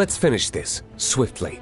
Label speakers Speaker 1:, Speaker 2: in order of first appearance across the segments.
Speaker 1: Let's finish this, swiftly.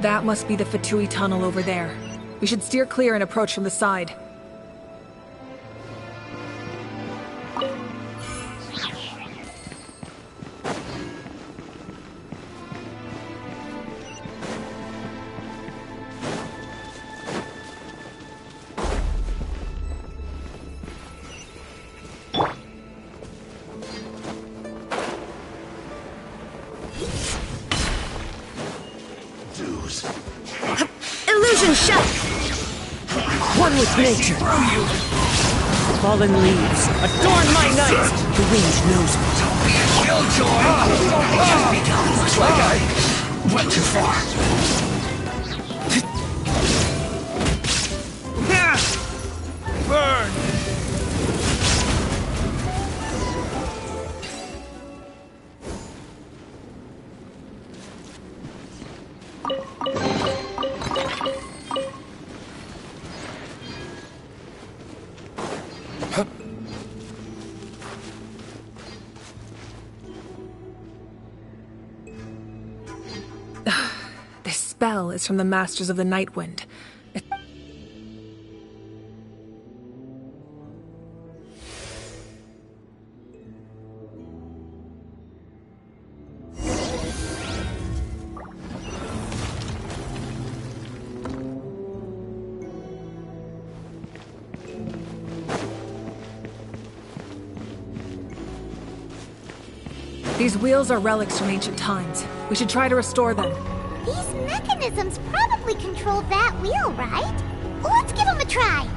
Speaker 2: That must be the Fatui tunnel over there. We should steer clear and approach from the side.
Speaker 3: Illusion shut! One with nature. Fallen leaves, adorn my night! The wind knows me.
Speaker 4: Don't be a killjoy! It just begun. Looks like I went too far. Burn!
Speaker 2: This spell is from the Masters of the Nightwind. These wheels are relics from ancient times. We should try to restore them.
Speaker 5: These mechanisms probably control that wheel, right? Let's give them a try.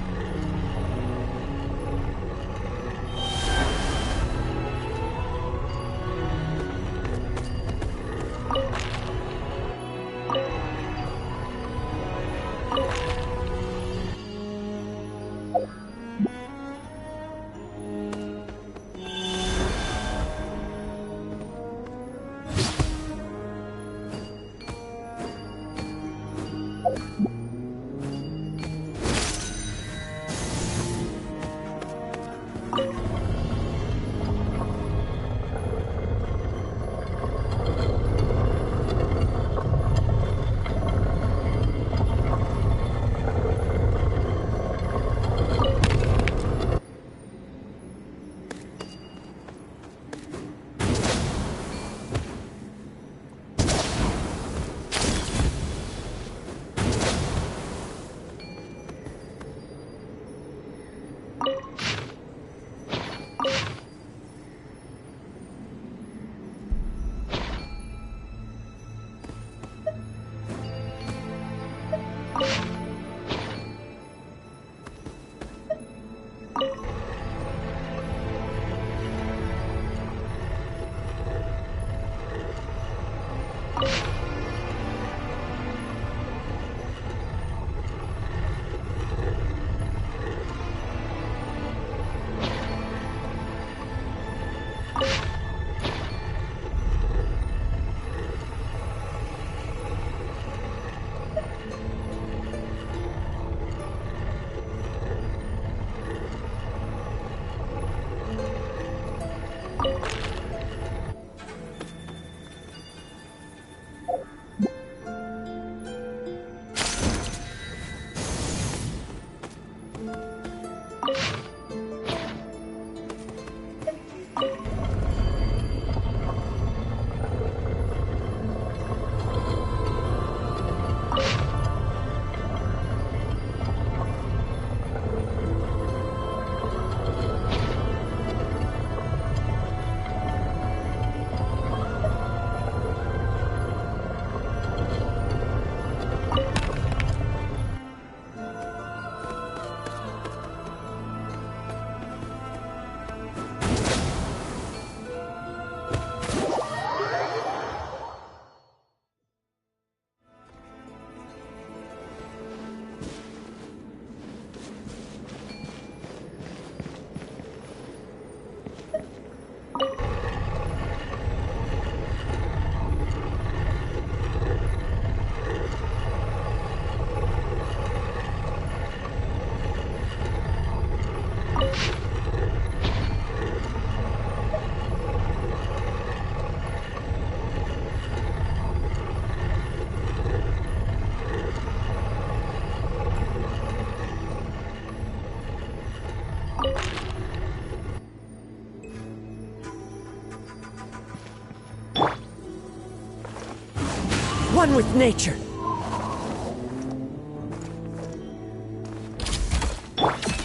Speaker 3: One with nature.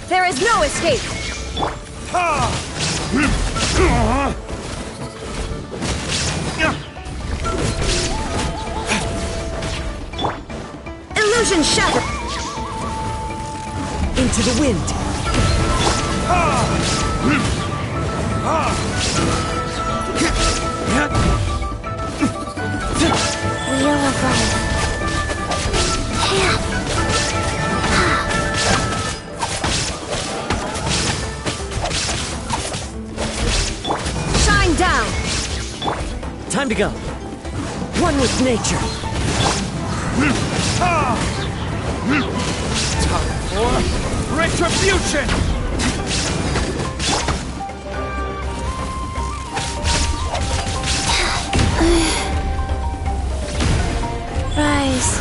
Speaker 6: There is no escape! Illusion shattered!
Speaker 3: Into the wind.
Speaker 5: Wheel of life.
Speaker 6: Shine down!
Speaker 3: Time to go. One with nature.
Speaker 4: Time for retribution!
Speaker 5: Rise.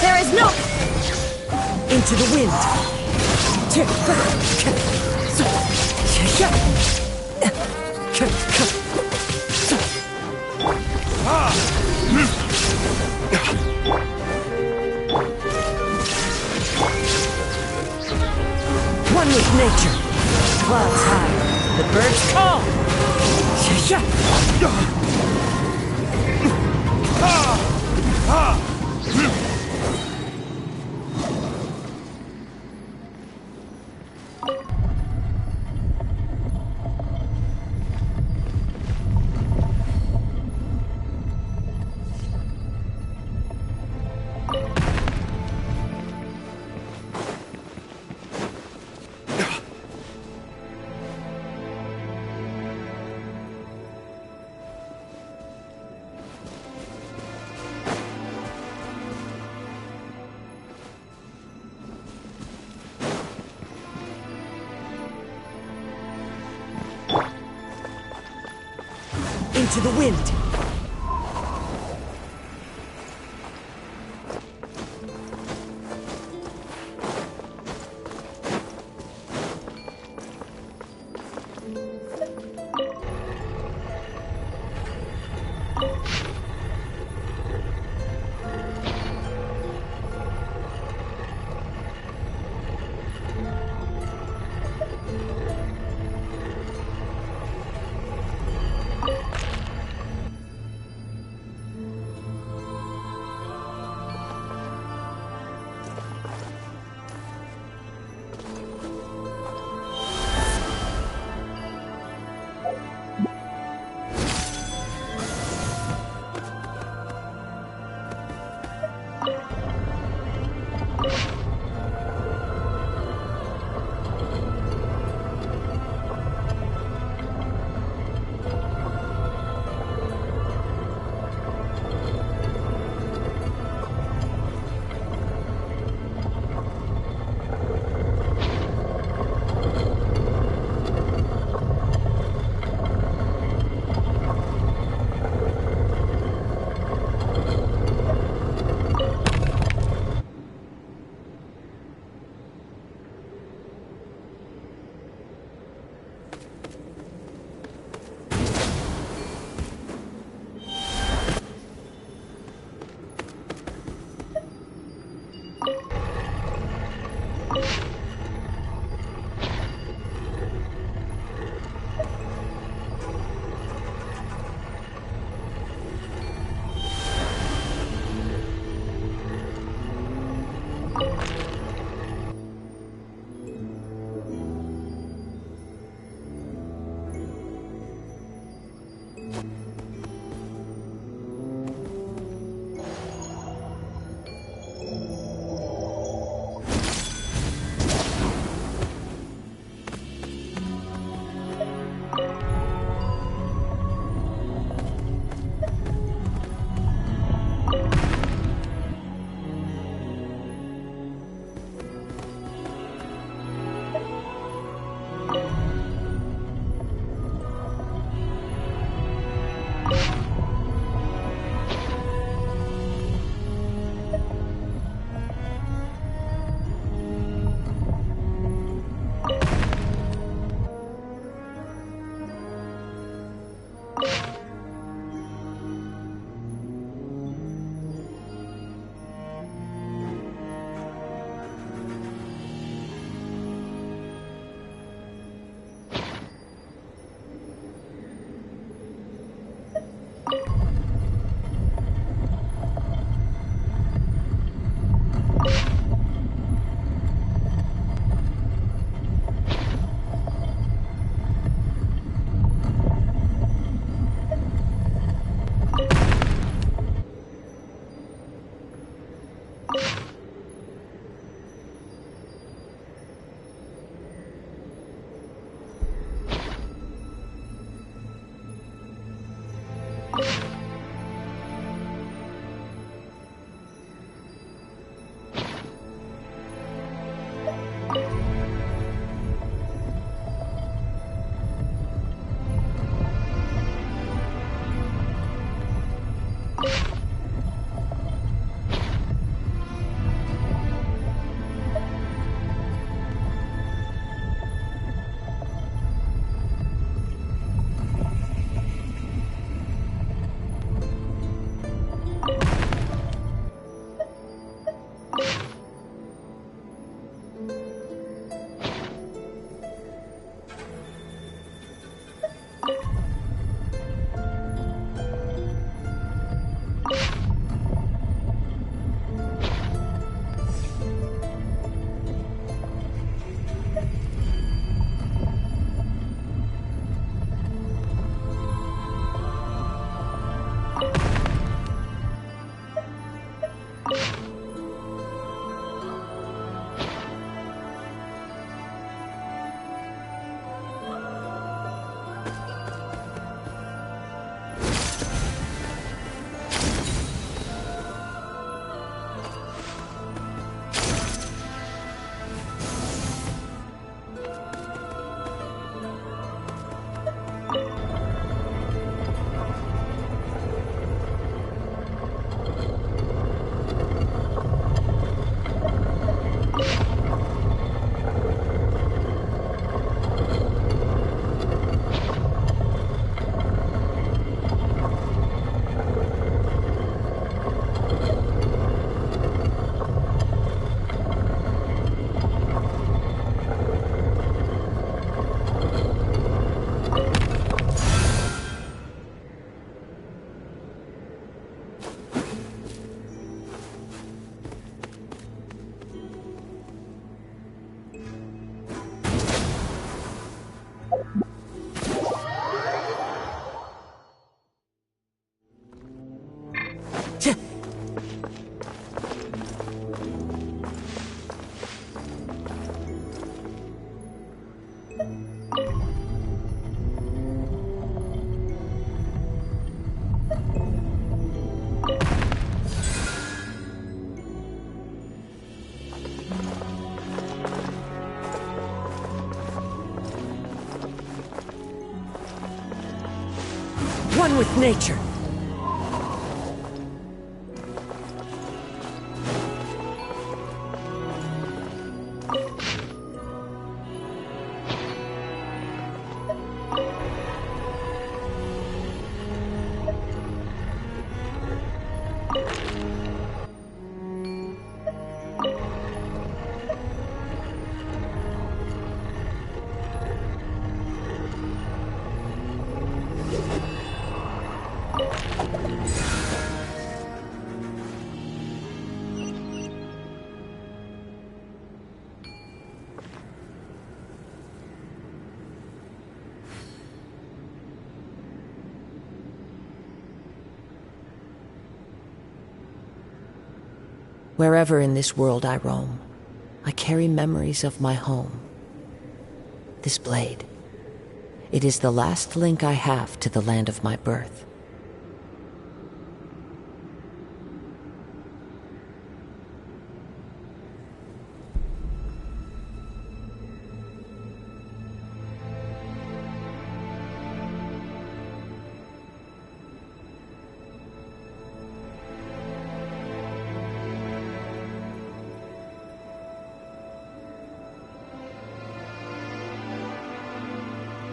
Speaker 6: There is no...
Speaker 3: Into the wind. One with nature. Clouds high. The birds call. Into the wind. One with nature. Wherever in this world I roam, I carry memories of my home. This blade, it is the last link I have to the land of my birth.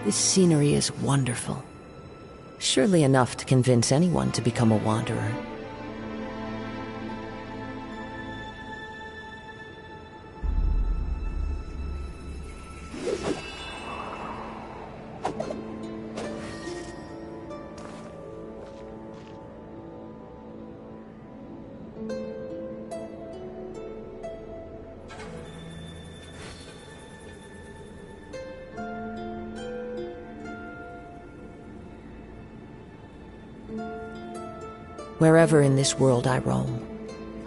Speaker 3: This scenery is wonderful. Surely enough to convince anyone to become a wanderer. Wherever in this world I roam,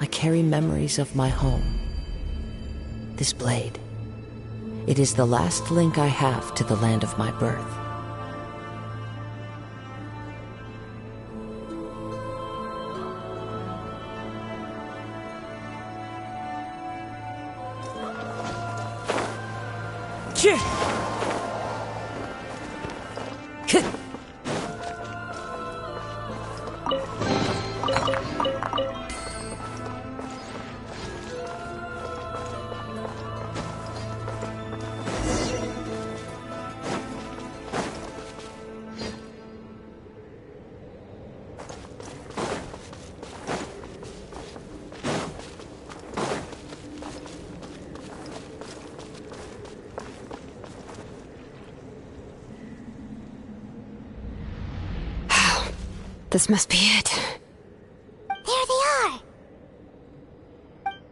Speaker 3: I carry memories of my home. This blade, it is the last link I have to the land of my birth.
Speaker 6: This must be it.
Speaker 5: There they are!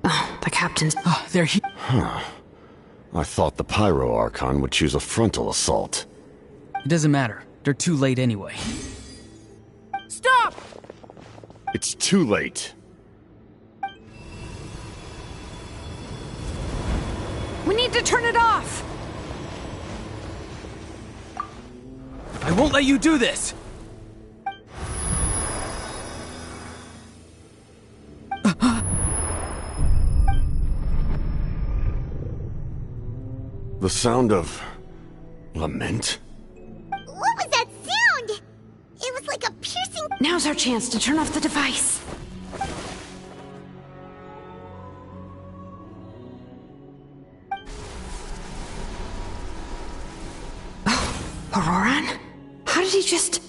Speaker 6: Oh, the captain's...
Speaker 4: Oh, they're here.
Speaker 7: I thought the Pyro Archon would choose a frontal assault.
Speaker 4: It doesn't matter. They're too late anyway.
Speaker 2: Stop!
Speaker 7: It's too late.
Speaker 6: We need to turn it off!
Speaker 4: I won't let you do this!
Speaker 7: The sound of... lament?
Speaker 5: What was that sound? It was like a piercing...
Speaker 6: Now's our chance to turn off the device. Oh, Auroran? How did he just...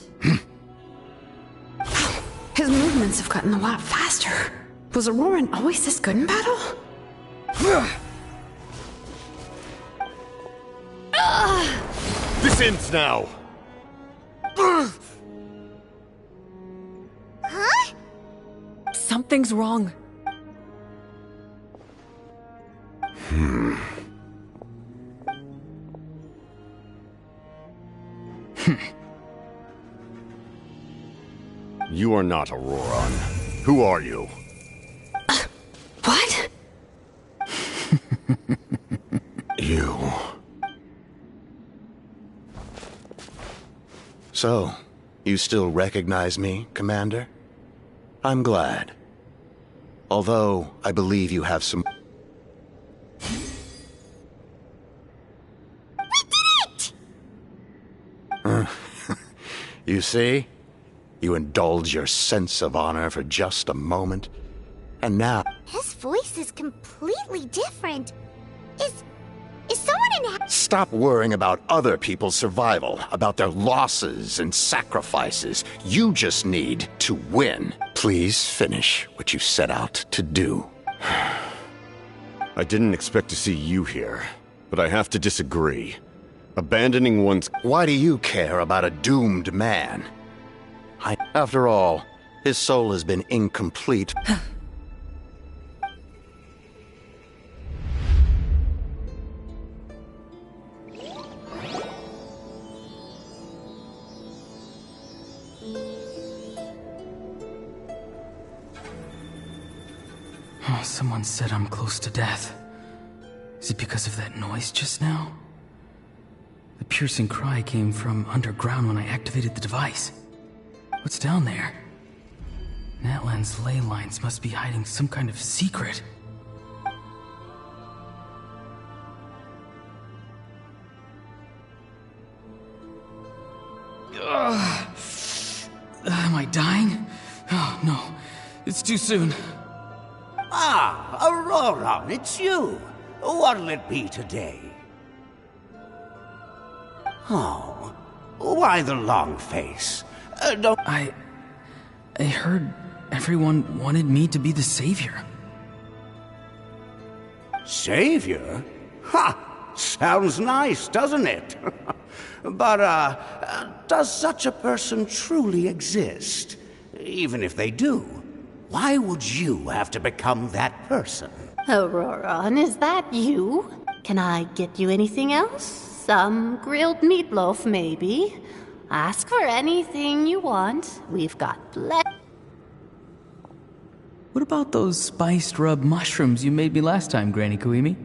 Speaker 6: His movements have gotten a lot faster. Was Auroran always this good in battle?
Speaker 7: This ends now!
Speaker 5: Huh?
Speaker 2: Something's wrong.
Speaker 7: You are not Auroran. Who are you?
Speaker 6: What?
Speaker 7: You.
Speaker 8: So, you still recognize me, Commander? I'm glad. Although, I believe you have some...
Speaker 5: We did it!
Speaker 8: You see? You indulge your sense of honor for just a moment, and now...
Speaker 5: His voice is completely different. Is someone in...
Speaker 8: Stop worrying about other people's survival, about their losses and sacrifices. You just need to win. Please finish what you set out to do.
Speaker 7: I didn't expect to see you here, but I have to disagree. Abandoning one's...
Speaker 8: Why do you care about a doomed man? After all, his soul has been incomplete.
Speaker 4: Oh, someone said I'm close to death. Is it because of that noise just now? The piercing cry came from underground when I activated the device. What's down there? Natlan's ley lines must be hiding some kind of secret. Am I dying? Oh, no. It's too soon.
Speaker 9: Ah, Aurora, it's you. What'll it be today? Oh, why the long face? Don't...
Speaker 4: I heard everyone wanted me to be the savior.
Speaker 9: Savior? Ha! Sounds nice, doesn't it? But, does such a person truly exist? Even if they do, why would you have to become that person?
Speaker 10: Aurora, is that you? Can I get you anything else? Some grilled meatloaf, maybe? Ask for anything you want. We've got plenty.
Speaker 4: What about those spiced rub mushrooms you made me last time, Granny Kuimi?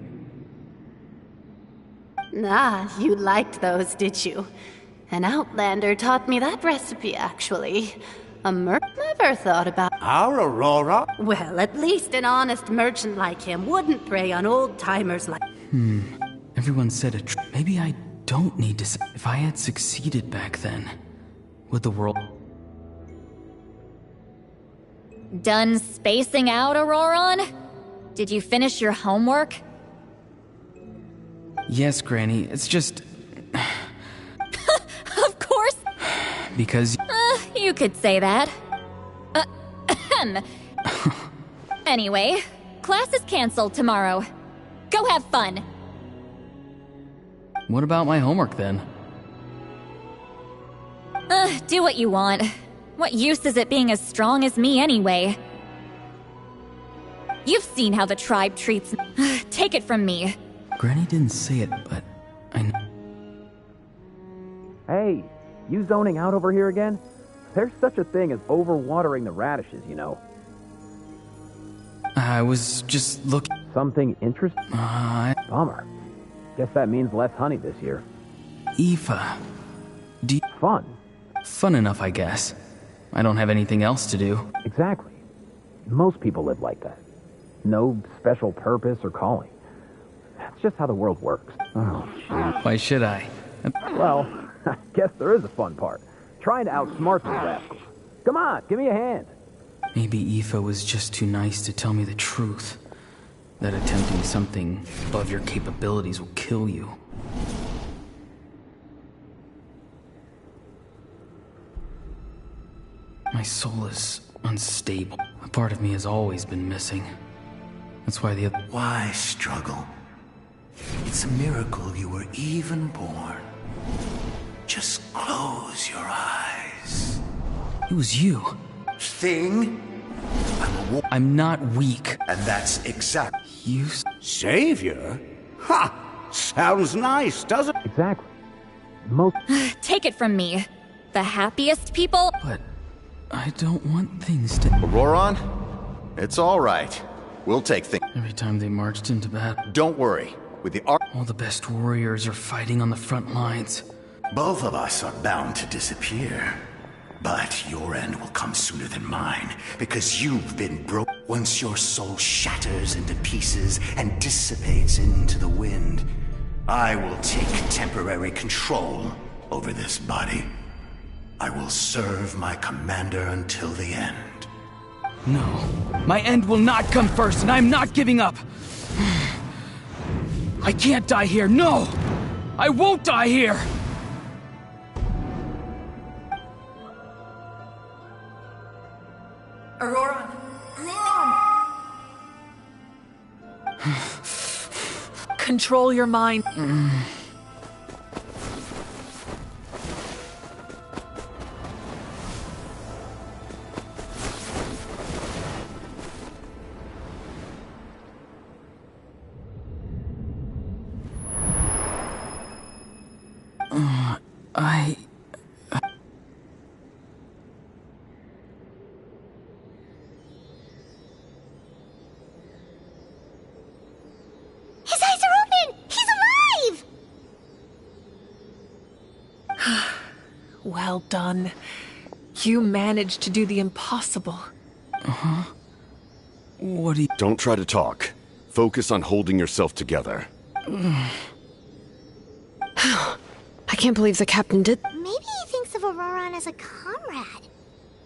Speaker 10: Ah, you liked those, did you? An outlander taught me that recipe, actually. A never thought about...
Speaker 9: Our Aurora?
Speaker 10: Well, at least an honest merchant like him wouldn't prey on old-timers like...
Speaker 4: Everyone said maybe I don't need to... If I had succeeded back then, would the world...
Speaker 11: Done spacing out, Auroron? Did you finish your homework?
Speaker 4: Yes, Granny, it's just...
Speaker 11: Of course!
Speaker 4: Because...
Speaker 11: You could say that. Anyway, class is canceled tomorrow. Go have fun.
Speaker 4: What about my homework, then?
Speaker 11: Do what you want. What use is it being as strong as me anyway? You've seen how the tribe treats me. Take it from me.
Speaker 4: Granny didn't say it, but I know.
Speaker 12: Hey, you zoning out over here again? There's such a thing as overwatering the radishes, you know.
Speaker 4: I was just looking...
Speaker 12: Something interesting? Bummer. Guess that means less honey this year.
Speaker 4: Aoife.
Speaker 12: Fun.
Speaker 4: Fun enough, I guess. I don't have anything else to do.
Speaker 12: Exactly. Most people live like that. No special purpose or calling. That's just how the world works. Oh, jeez.
Speaker 4: Why should I?
Speaker 12: Well, I guess there is a fun part. Trying to outsmart these rascals. Come on, give me a hand.
Speaker 4: Maybe Aoife was just too nice to tell me the truth. That attempting something above your capabilities will kill you. My soul is unstable. A part of me has always been missing. That's why the other...
Speaker 13: Why struggle? It's a miracle you were even born. Just close your eyes.
Speaker 4: It was you.
Speaker 13: Thing?
Speaker 4: I'm not weak.
Speaker 13: And that's exact.
Speaker 4: You...
Speaker 9: Savior? Ha! Sounds nice, doesn't it?
Speaker 12: Exactly. Most...
Speaker 11: Take it from me. The happiest people...
Speaker 4: But I don't want things to...
Speaker 8: Auroron? It's all right. We'll take things...
Speaker 4: Every time they marched into battle...
Speaker 8: Don't worry. With the
Speaker 4: all the best warriors are fighting on the front lines.
Speaker 13: Both of us are bound to disappear. But your end will come sooner than mine, because you've been broke. Once your soul shatters into pieces and dissipates into the wind, I will take temporary control over this body. I will serve my commander until the end.
Speaker 4: No. My end will not come first, and I'm not giving up. I can't die here. No! I won't die here!
Speaker 2: Auroran! Auroran! Control your mind.
Speaker 5: His eyes are open! He's alive!
Speaker 2: Well done. You managed to do the impossible.
Speaker 4: Uh-huh. What do you...
Speaker 7: Don't try to talk. Focus on holding yourself together.
Speaker 6: I can't believe the captain did.
Speaker 5: Maybe he thinks of Auroran as a comrade.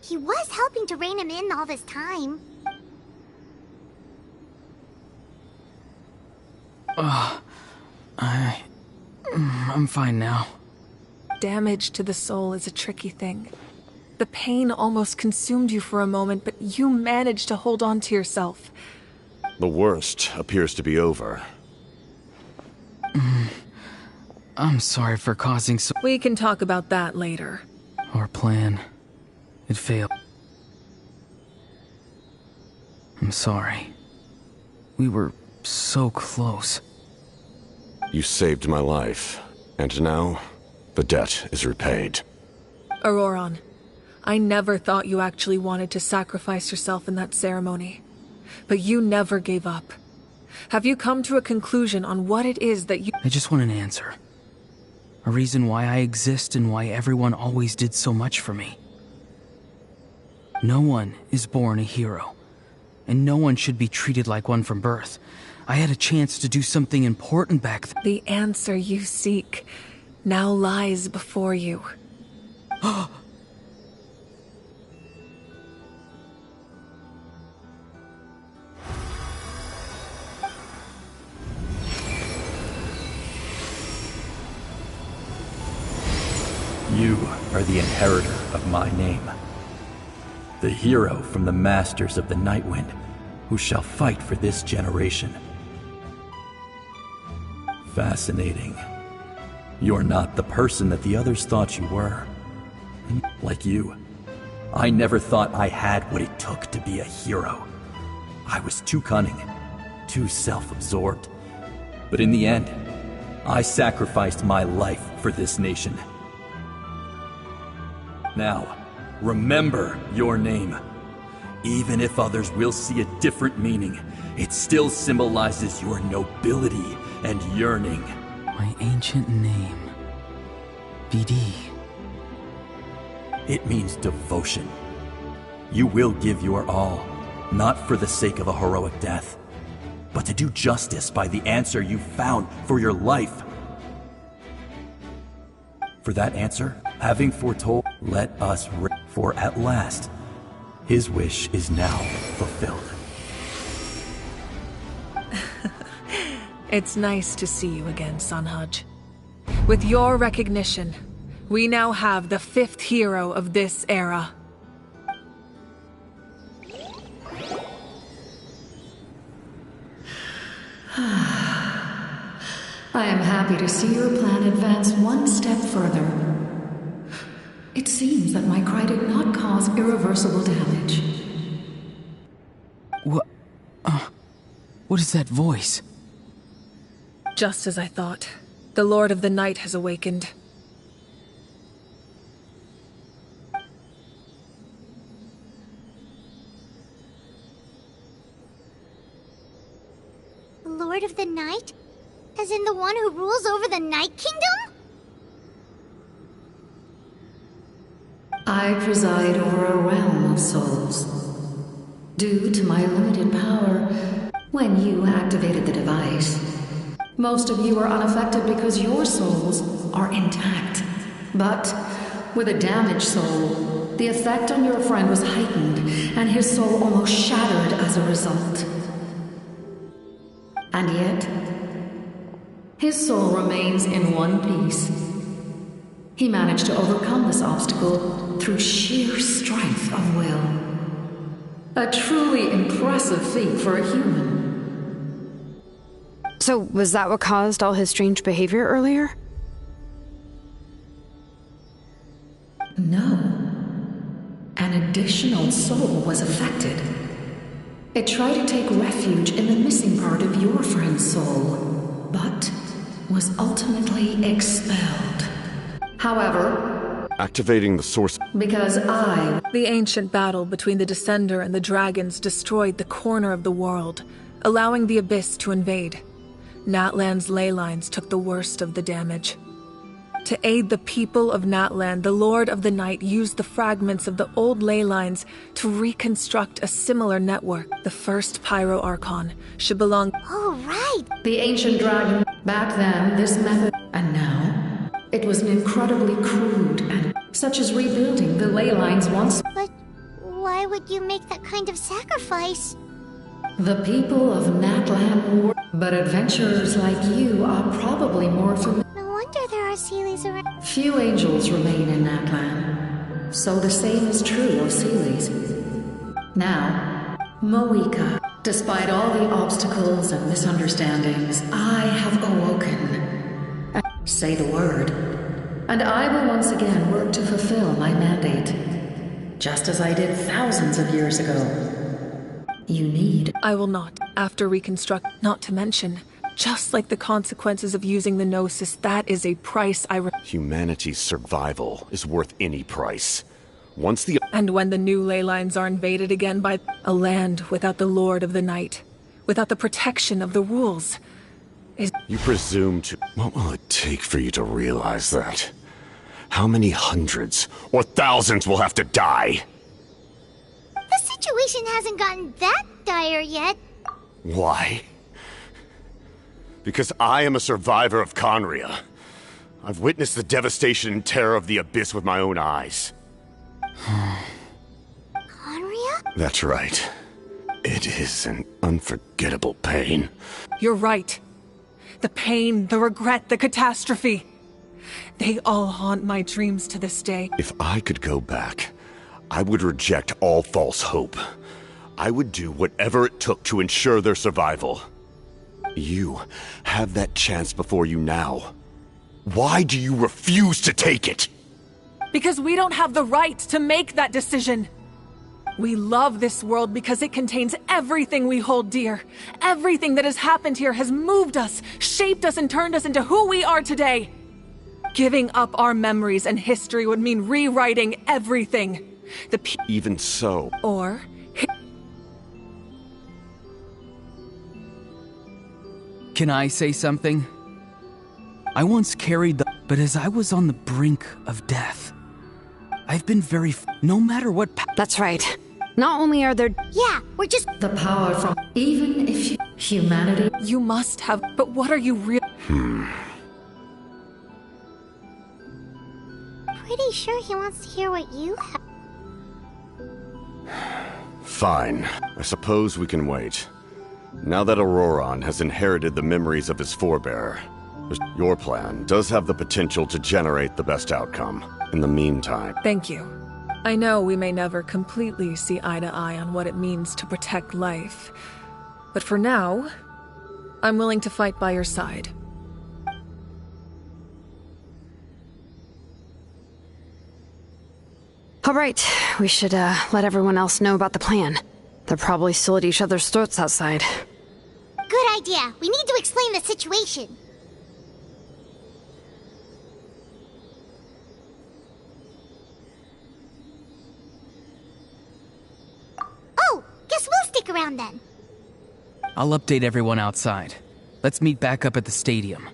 Speaker 5: He was helping to rein him in all this time.
Speaker 4: I'm fine now.
Speaker 2: Damage to the soul is a tricky thing. The pain almost consumed you for a moment, but you managed to hold on to yourself.
Speaker 7: The worst appears to be over.
Speaker 4: I'm sorry for causing so...
Speaker 2: We can talk about that later.
Speaker 4: Our plan. It failed. I'm sorry. We were so close.
Speaker 7: You saved my life, and now the debt is repaid.
Speaker 2: Auroran, I never thought you actually wanted to sacrifice yourself in that ceremony. But you never gave up. Have you come to a conclusion on what it is that you...
Speaker 4: I just want an answer. A reason why I exist and why everyone always did so much for me. No one is born a hero, and no one should be treated like one from birth. I had a chance to do something important back then.
Speaker 2: The answer you seek now lies before you.
Speaker 14: You are the inheritor of my name. The hero from the masters of the Nightwind, who shall fight for this generation. Fascinating. You're not the person that the others thought you were. Like you, I never thought I had what it took to be a hero. I was too cunning, too self-absorbed. But in the end, I sacrificed my life for this nation. Now, remember your name. Even if others will see a different meaning, it still symbolizes your nobility and yearning.
Speaker 4: My ancient name. BD.
Speaker 14: It means devotion. You will give your all, not for the sake of a heroic death, but to do justice by the answer you found for your life. For that answer, having foretold, let us for at last, his wish is now fulfilled.
Speaker 2: It's nice to see you again, Sanhaj. With your recognition, we now have the 5th hero of this era.
Speaker 15: I am happy to see your plan advance one step further. It seems that my cry did not cause irreversible damage.
Speaker 4: What is that voice?
Speaker 2: Just as I thought. The Lord of the Night has awakened.
Speaker 5: Lord of the Night? As in the one who rules over the Night Kingdom?
Speaker 15: I preside over a realm of souls. Due to my limited power, when you activated the device, most of you are unaffected because your souls are intact. But with a damaged soul. The effect on your friend was heightened, and his soul almost shattered as a result. And yet, his soul remains in one piece. He managed to overcome this obstacle through sheer strength of will. A truly impressive feat for a human.
Speaker 6: So, was that what caused all his strange behavior earlier?
Speaker 15: No. An additional soul was affected. It tried to take refuge in the missing part of your friend's soul, but was ultimately expelled. However,
Speaker 7: activating the source.
Speaker 15: Because
Speaker 2: The ancient battle between the Descender and the dragons destroyed the corner of the world, allowing the Abyss to invade. Natlan's ley lines took the worst of the damage. To aid the people of Natlan, the Lord of the Night used the fragments of the old ley lines to reconstruct a similar network. The first Pyro Archon should belong.
Speaker 5: Oh, right!
Speaker 15: The ancient dragon. Back then, this method. And now, it was an incredibly crude and such as rebuilding the ley lines once.
Speaker 5: But why would you make that kind of sacrifice?
Speaker 15: The people of Natlan were. But adventurers like you are probably more familiar.
Speaker 5: No wonder there are Seelies around.
Speaker 15: Few angels remain in Natlan, so the same is true of Seelies. Now, Moeka, despite all the obstacles and misunderstandings, I have awoken. Say the word, and I will once again work to fulfill my mandate, just as I did thousands of years ago. You need.
Speaker 2: I will not, after reconstruct, not to mention, just like the consequences of using the Gnosis, that is a price
Speaker 7: Humanity's survival is worth any price. Once the.
Speaker 2: And when the new ley lines are invaded again by a land without the Lord of the Night, without the protection of the rules, is.
Speaker 7: You presume to. What will it take for you to realize that? How many hundreds or thousands will have to die?
Speaker 5: The situation hasn't gotten that dire yet.
Speaker 7: Why? Because I am a survivor of Conria. I've witnessed the devastation and terror of the Abyss with my own eyes.
Speaker 5: Conria?
Speaker 7: That's right. It is an unforgettable pain.
Speaker 2: You're right. The pain, the regret, the catastrophe. They all haunt my dreams to this day.
Speaker 7: If I could go back, I would reject all false hope. I would do whatever it took to ensure their survival. You have that chance before you now. Why do you refuse to take it?
Speaker 2: Because we don't have the right to make that decision. We love this world because it contains everything we hold dear. Everything that has happened here has moved us, shaped us, and turned us into who we are today. Giving up our memories and history would mean rewriting everything.
Speaker 7: Even so.
Speaker 2: Or.
Speaker 4: Can I say something? I once carried the. But as I was on the brink of death, I've been very. No matter what.
Speaker 6: That's right. Not only are there.
Speaker 5: Yeah, we're just.
Speaker 15: The power from. Even if humanity.
Speaker 2: You must have. But what are you real.
Speaker 5: Pretty sure he wants to hear what you have.
Speaker 7: Fine. I suppose we can wait. Now that Auroron has inherited the memories of his forebearer, your plan does have the potential to generate the best outcome. In the meantime...
Speaker 2: Thank you. I know we may never completely see eye to eye on what it means to protect life. But for now, I'm willing to fight by your side.
Speaker 6: All right, we should let everyone else know about the plan. They're probably still at each other's throats outside.
Speaker 5: Good idea. We need to explain the situation. Oh, guess we'll stick around then.
Speaker 4: I'll update everyone outside. Let's meet back up at the stadium.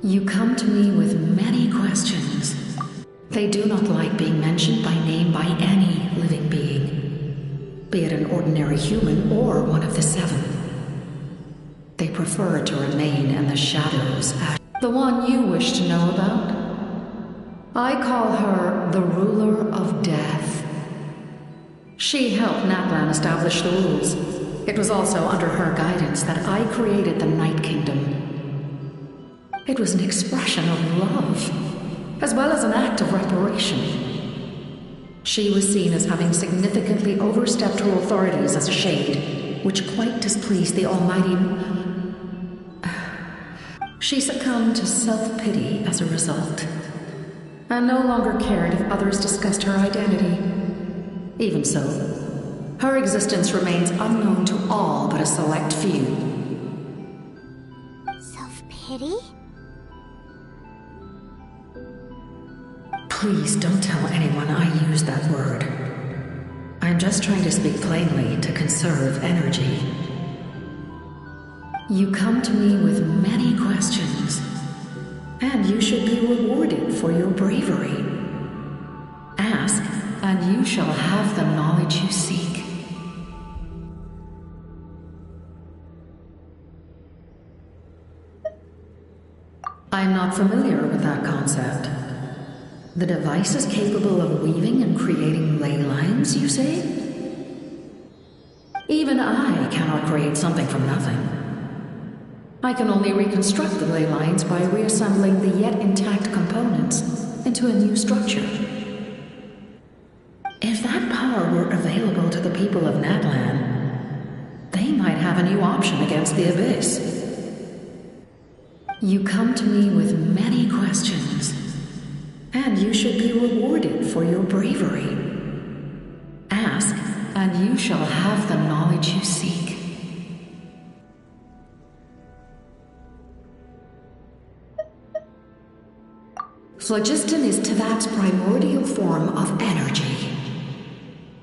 Speaker 15: You come to me with many questions. They do not like being mentioned by name by any living being, be it an ordinary human or one of the seven. They prefer to remain in the shadows. The one you wish to know about? I call her the ruler of death. She helped Natlan establish the rules. It was also under her guidance that I created the Night Kingdom. It was an expression of love, as well as an act of reparation. She was seen as having significantly overstepped her authorities as a shade, which quite displeased the Almighty. She succumbed to self-pity as a result, and no longer cared if others discussed her identity. Even so, her existence remains unknown to all but a select few.
Speaker 5: Self-pity?
Speaker 15: Please don't tell anyone I used that word. I'm just trying to speak plainly to conserve energy. You come to me with many questions, and you should be rewarded for your bravery. Ask, and you shall have the knowledge you seek. I'm not familiar with that concept. The device is capable of weaving and creating ley lines, you say? Even I cannot create something from nothing. I can only reconstruct the ley lines by reassembling the yet intact components into a new structure. If that power were available to the people of Natlan, they might have a new option against the Abyss. You come to me with many questions, and you should be rewarded for your bravery. Ask, and you shall have the knowledge you seek. Phlogiston is Teyvat's primordial form of energy.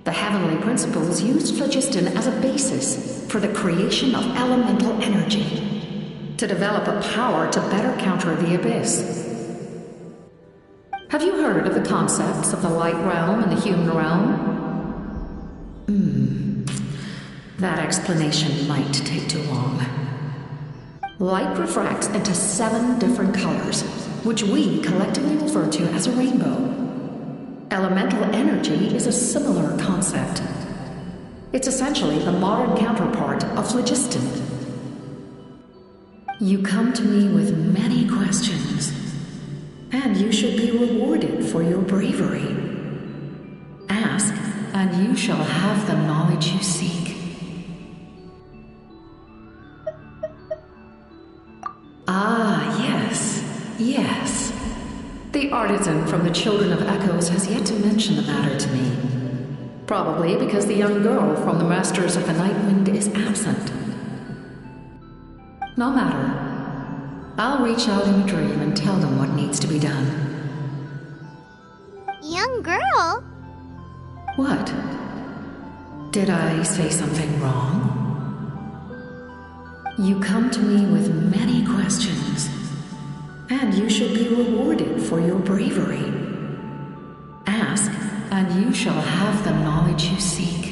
Speaker 15: The heavenly principles used phlogiston as a basis for the creation of elemental energy, to develop a power to better counter the Abyss. Have you heard of the concepts of the light realm and the human realm? That explanation might take too long. Light refracts into 7 different colors, which we collectively refer to as a rainbow. Elemental energy is a similar concept. It's essentially the modern counterpart of phlogiston. You come to me with many questions, and you should be rewarded for your bravery. Ask, and you shall have the knowledge you seek. Ah, yes. Yes. The artisan from the Children of Echoes has yet to mention the matter to me. Probably because the young girl from the Masters of the Nightwind is absent. No matter. I'll reach out in a dream and tell them what needs to be done.
Speaker 5: Young girl?
Speaker 15: What? Did I say something wrong? You come to me with many questions, and you should be rewarded for your bravery. Ask, and you shall have the knowledge you seek.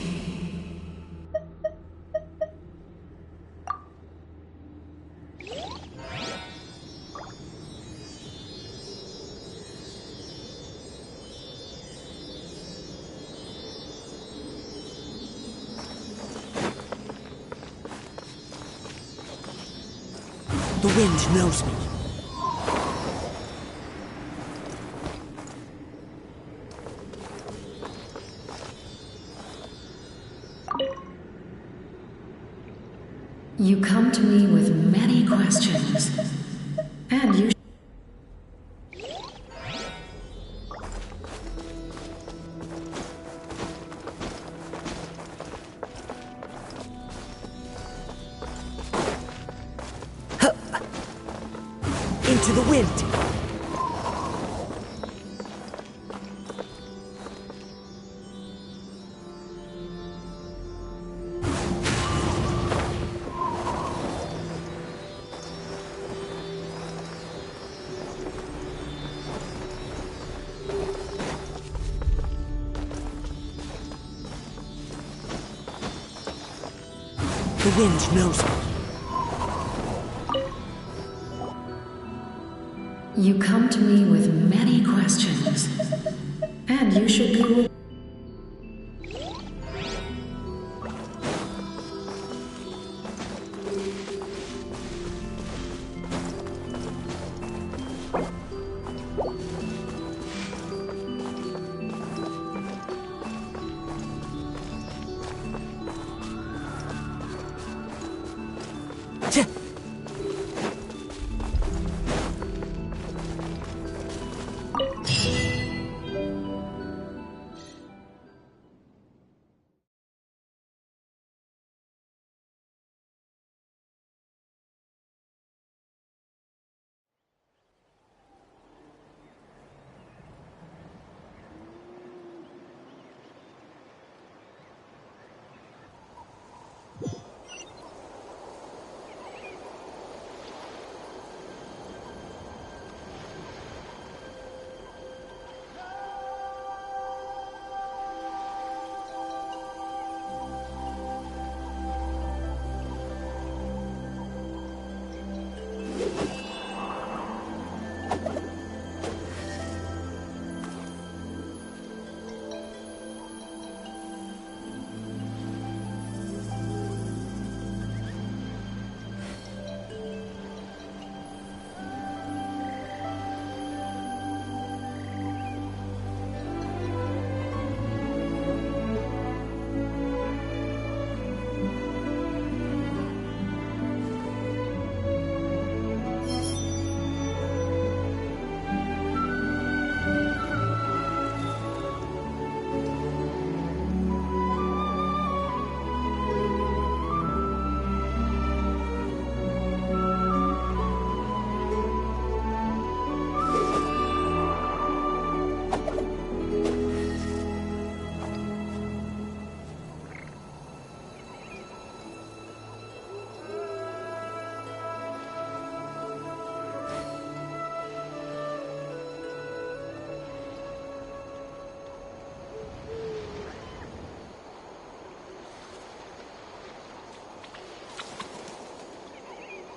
Speaker 1: The wind knows me.
Speaker 15: You come to me with many questions, and you...
Speaker 1: Into the wind. wind knows me.
Speaker 15: You come to me with many questions, and you should be...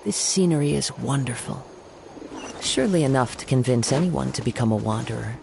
Speaker 3: This scenery is wonderful. Surely enough to convince anyone to become a wanderer.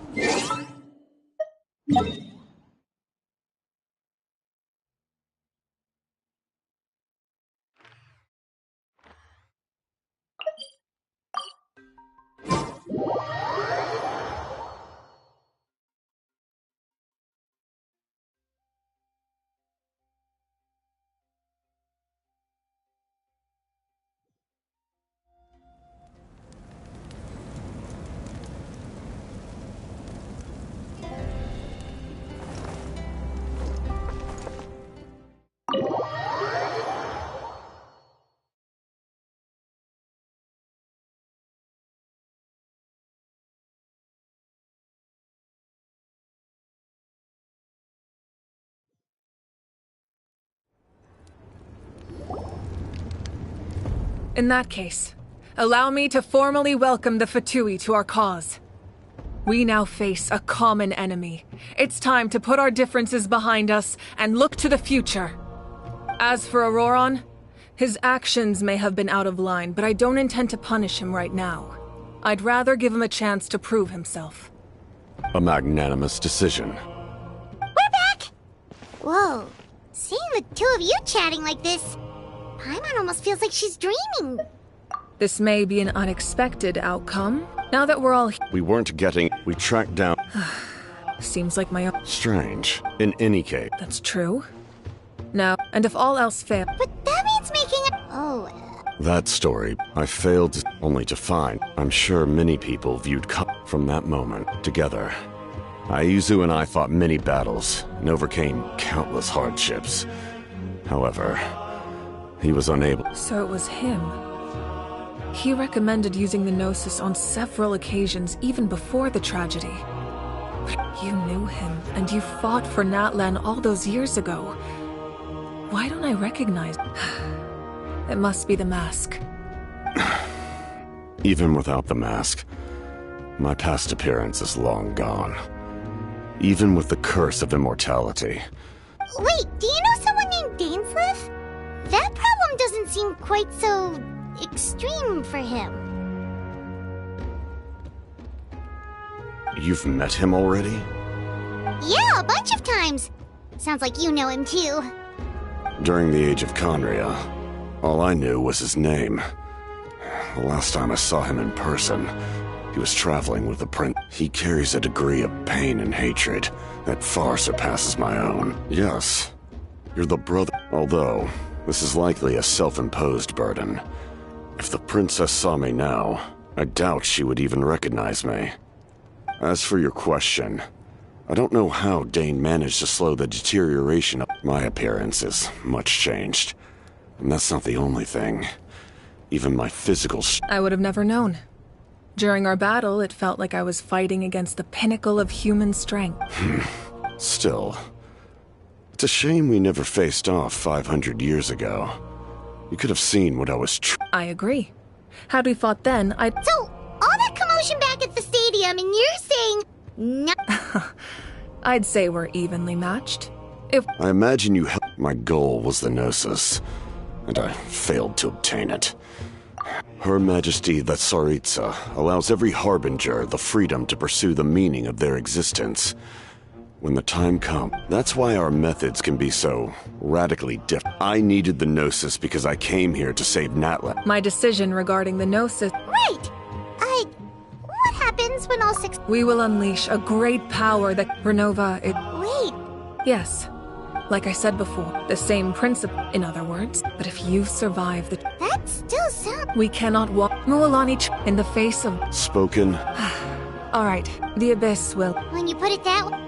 Speaker 2: In that case, allow me to formally welcome the Fatui to our cause. We now face a common enemy. It's time to put our differences behind us and look to the future. As for Auroron, his actions may have been out of line, but I don't intend to punish him right now. I'd rather give him a chance to prove himself.
Speaker 7: A magnanimous decision.
Speaker 5: We're back! Whoa, seeing the two of you chatting like this, Paimon almost feels like she's dreaming.
Speaker 2: This may be an unexpected outcome, now that we're all here.
Speaker 7: We weren't getting... We tracked down...
Speaker 2: Seems like my own...
Speaker 7: Strange. In any case...
Speaker 2: That's true. Now, and if all else fails...
Speaker 5: But that means making a... Oh...
Speaker 7: That story, I failed only to find. I'm sure many people viewed from that moment together. Aizu and I fought many battles and overcame countless hardships. However, he was unable...
Speaker 2: So it was him. He recommended using the Gnosis on several occasions, even before the tragedy. You knew him, and you fought for Natlan all those years ago. Why don't I recognize... It must be the mask.
Speaker 7: Even without the mask, my past appearance is long gone. Even with the curse of immortality.
Speaker 5: Wait, do you know someone named Dainsleif? That problem seem quite so extreme for him.
Speaker 7: You've met him already?
Speaker 5: Yeah, a bunch of times. Sounds like you know him too.
Speaker 7: During the age of Conria, all I knew was his name. The last time I saw him in person, he was traveling with the prince. He carries a degree of pain and hatred that far surpasses my own. Yes, you're the brother. Although, this is likely a self-imposed burden. If the princess saw me now, I doubt she would even recognize me. As for your question, I don't know how Dane managed to slow the deterioration of my appearance is much changed. And that's not the only thing. Even my physical
Speaker 2: I would have never known. During our battle, it felt like I was fighting against the pinnacle of human strength.
Speaker 7: Still, it's a shame we never faced off 500 years ago. You could have seen what I was
Speaker 2: I agree. Had we fought then, I'd...
Speaker 5: So, all that commotion back at the stadium, and you're saying... No.
Speaker 2: I'd say we're evenly matched. If
Speaker 7: I imagine you helped. My goal was the Gnosis, and I failed to obtain it. Her Majesty the Tsaritsa allows every Harbinger the freedom to pursue the meaning of their existence. When the time comes, that's why our methods can be so radically different. I needed the Gnosis because I came here to save Natlan.
Speaker 2: My decision regarding the Gnosis...
Speaker 5: Right! What happens when all six...
Speaker 2: We will unleash a great power that... Renova, it...
Speaker 5: Wait!
Speaker 2: Yes. Like I said before, the same principle, in other words. But if you survive the...
Speaker 5: That still sounds...
Speaker 2: We cannot walk Mualani in the face of...
Speaker 7: Spoken.
Speaker 2: Alright, the Abyss will...
Speaker 5: When you put it that way...